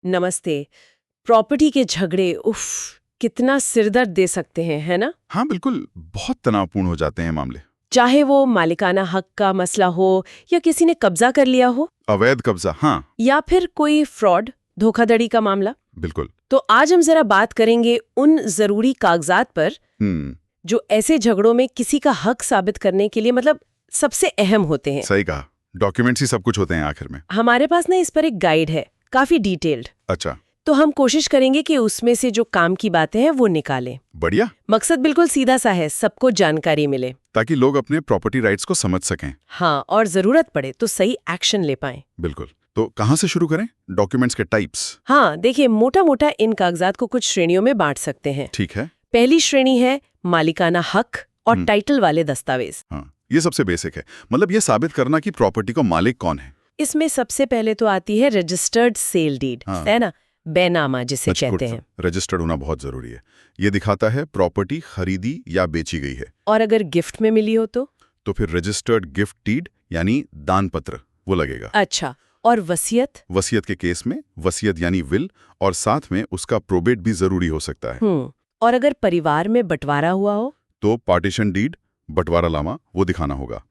नमस्ते। प्रॉपर्टी के झगड़े उफ, कितना सिरदर्द दे सकते हैं, है ना? हाँ बिल्कुल, बहुत तनावपूर्ण हो जाते हैं मामले। चाहे वो मालिकाना हक का मसला हो या किसी ने कब्जा कर लिया हो अवैध कब्जा, हाँ या फिर कोई फ्रॉड, धोखाधड़ी का मामला। बिल्कुल। तो आज हम जरा बात करेंगे उन जरूरी कागजात पर जो ऐसे झगड़ों में किसी का हक साबित करने के लिए मतलब सबसे अहम होते हैं। सही कहा, डॉक्यूमेंट्स ही सब कुछ होते हैं आखिर में। हमारे पास ना इस पर एक गाइड है, काफी डिटेल्ड। अच्छा, तो हम कोशिश करेंगे कि उसमें से जो काम की बातें हैं वो निकालें। बढ़िया। मकसद बिल्कुल सीधा सा है, सबको जानकारी मिले ताकि लोग अपने प्रॉपर्टी राइट्स को समझ सकें। हाँ, और जरूरत पड़े तो सही एक्शन ले पाएं। बिल्कुल। तो कहाँ से शुरू करें? डॉक्यूमेंट्स के टाइप्स। हाँ देखिए, मोटा मोटा इन कागजात को कुछ श्रेणियों में बांट सकते हैं। ठीक है। पहली श्रेणी है मालिकाना हक और टाइटल वाले दस्तावेज। हाँ, ये सबसे बेसिक है, मतलब ये साबित करना कि प्रॉपर्टी को मालिक कौन है। इसमें सबसे पहले तो आती है रजिस्टर्ड सेल डीड, है ना, बैनामा जिसे कहते हैं। रजिस्टर्ड होना बहुत जरूरी है। ये दिखाता है प्रॉपर्टी खरीदी या बेची गई है। और अगर गिफ्ट में मिली हो तो फिर रजिस्टर्ड गिफ्ट डीड यानी दान पत्र वो लगेगा। अच्छा, और वसीयत? वसीयत के केस में वसीयत यानी विल, और साथ में उसका प्रोबेट भी जरूरी हो सकता है। और अगर परिवार में बंटवारा हुआ हो तो पार्टीशन डीड, बंटवारा लामा, वो दिखाना होगा।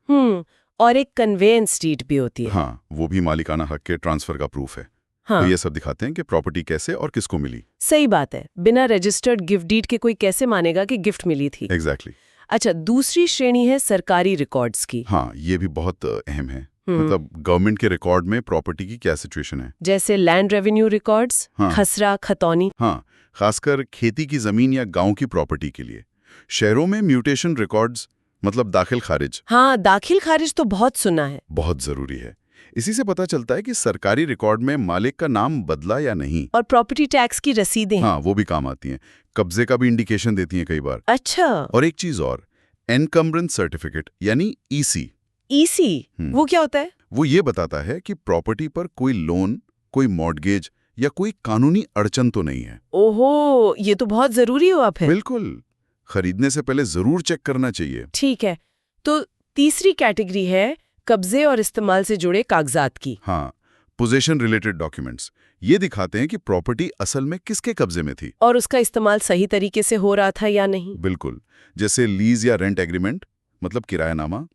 और एक कन्वेंस डीड भी होती है। हाँ, वो भी मालिकाना हक के ट्रांसफर का प्रूफ है। हाँ। तो ये सब दिखाते हैं कि प्रॉपर्टी कैसे और किसको मिली। सही बात है, बिना रजिस्टर्ड गिफ्ट डीड के कोई कैसे मानेगा कि गिफ्ट मिली थी। एग्जैक्टली। अच्छा, दूसरी श्रेणी है सरकारी रिकॉर्ड्स की। हाँ, ये भी बहुत अहम है। मतलब गवर्नमेंट के रिकॉर्ड में प्रॉपर्टी की क्या सिचुएशन है, जैसे लैंड रेवेन्यू रिकॉर्ड्स, हाँ। खसरा खतौनी। हाँ, खासकर खेती की जमीन या गांव की प्रॉपर्टी के लिए। शहरों में म्यूटेशन रिकॉर्ड्स, मतलब दाखिल खारिज। हाँ, दाखिल खारिज तो बहुत सुना है। बहुत जरूरी है। इसी से पता चलता है कि सरकारी रिकॉर्ड में मालिक का नाम बदला या नहीं। और प्रॉपर्टी टैक्स की रसीदें। हाँ, वो भी काम आती हैं। कब्जे का भी इंडिकेशन देती हैं कई बार। अच्छा। और एक चीज और, एनकम्बरेंस सर्टिफिकेट यानी ईसी। ईसी वो क्या होता है? वो ये बताता है कि प्रॉपर्टी पर कोई लोन, कोई मॉर्गेज या कोई कानूनी अड़चन तो नहीं है। ओहो, ये तो बहुत जरूरी हुआ फिर। बिल्कुल, खरीदने से पहले जरूर चेक करना चाहिए। ठीक है, तो तीसरी कैटेगरी है कब्जे और इस्तेमाल से जुड़े कागजात की। हाँ, पोजेशन रिलेटेड डॉक्यूमेंट्स। ये दिखाते हैं कि प्रॉपर्टी असल में किसके कब्जे में थी और उसका इस्तेमाल सही तरीके से हो रहा था या नहीं। बिल्कुल, जैसे लीज या रेंट एग्रीमेंट, मतलब किरायानामा।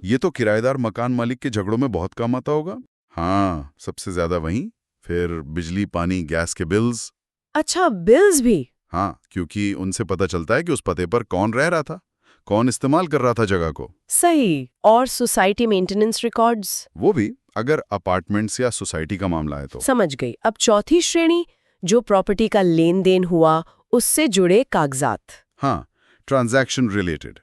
ये तो किराएदार मकान मालिक के झगड़ों में बहुत काम आता होगा। हाँ, सबसे ज्यादा वहीं। फिर बिजली, पानी, गैस के बिल्स। अच्छा, बिल्स भी? हाँ, क्योंकि उनसे पता चलता है कि उस पते पर कौन रह रहा था, कौन इस्तेमाल कर रहा था जगह को। सही। और सोसाइटी मेंटेनेंस रिकॉर्ड्स? वो भी, अगर अपार्टमेंट्स या सोसाइटी का मामला है तो। समझ गई। अब चौथी श्रेणी, जो प्रॉपर्टी का लेन देन हुआ उससे जुड़े कागजात। हाँ, ट्रांजैक्शन रिलेटेड।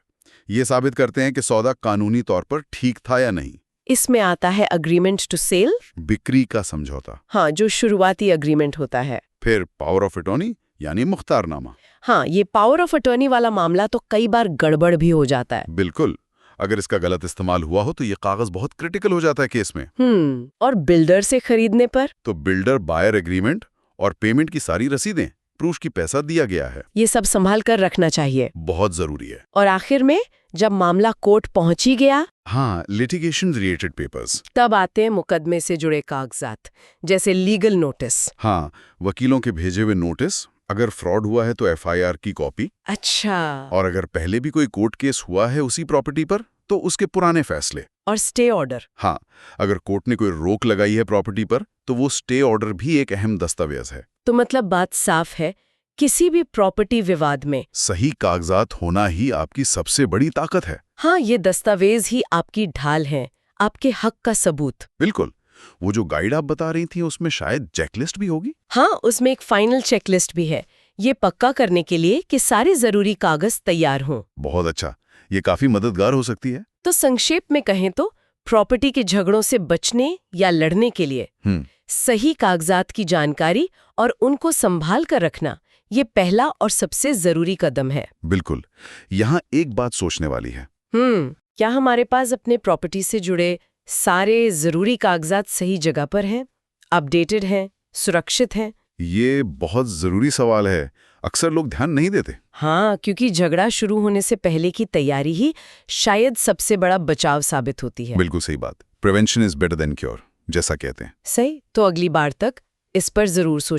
ये साबित करते हैं कि सौदा कानूनी तौर पर ठीक था या नहीं। इसमें आता है अग्रीमेंट टू सेल, बिक्री का समझौता। हाँ, जो शुरुआती अग्रीमेंट होता है। फिर पावर ऑफ अटॉर्नी यानी मुख्तारनामा। हाँ, ये पावर ऑफ अटॉर्नी वाला मामला तो कई बार गड़बड़ भी हो जाता है। बिल्कुल, अगर इसका गलत इस्तेमाल हुआ हो तो ये कागज बहुत क्रिटिकल हो जाता है केस में। और बिल्डर से खरीदने पर? तो बिल्डर बायर एग्रीमेंट और पेमेंट की सारी रसीदें, प्रूफ की पैसा दिया गया है, ये सब संभाल कर रखना चाहिए। बहुत जरूरी है। और आखिर में जब मामला कोर्ट पहुंच ही गया, हाँ, लिटिगेशन रिलेटेड पेपर्स। तब आते हैं मुकदमे से जुड़े कागजात, जैसे लीगल नोटिस। हाँ, वकीलों के भेजे हुए नोटिस, अगर फ्रॉड हुआ है तो एफआईआर की कॉपी। अच्छा। और अगर पहले भी कोई कोर्ट केस हुआ है उसी प्रॉपर्टी पर तो उसके पुराने फैसले। और स्टे ऑर्डर। हाँ, अगर कोर्ट ने कोई रोक लगाई है प्रॉपर्टी पर तो वो स्टे ऑर्डर भी एक अहम दस्तावेज है। तो मतलब बात साफ है, किसी भी प्रॉपर्टी विवाद में सही कागजात होना ही आपकी सबसे बड़ी ताकत है। हाँ, ये दस्तावेज ही आपकी ढाल है, आपके हक का सबूत। बिल्कुल। वो जो गाइड आप बता रही थी उसमें शायद चेकलिस्ट भी होगी। हाँ, उसमें एक फाइनल चेकलिस्ट भी है, ये पक्का करने के लिए कि सारे जरूरी कागज तैयार हों। बहुत अच्छा, ये काफी मददगार हो सकती है। तो संक्षेप में कहें तो प्रॉपर्टी के झगड़ों से बचने या लड़ने के लिए सही कागजात की जानकारी और उनको संभाल कर रखना, ये पहला और सबसे जरूरी कदम है। बिल्कुल। यहाँ एक बात सोचने वाली है। क्या हमारे पास अपने प्रॉपर्टी से जुड़े सारे जरूरी कागजात सही जगह पर हैं, अपडेटेड हैं, सुरक्षित हैं? ये बहुत जरूरी सवाल है, अक्सर लोग ध्यान नहीं देते। हाँ, क्योंकि झगड़ा शुरू होने से पहले की तैयारी ही शायद सबसे बड़ा बचाव साबित होती है। बिल्कुल सही बात। Prevention is better than cure, जैसा कहते हैं। सही। तो अगली बार तक इस पर जरूर सोचें।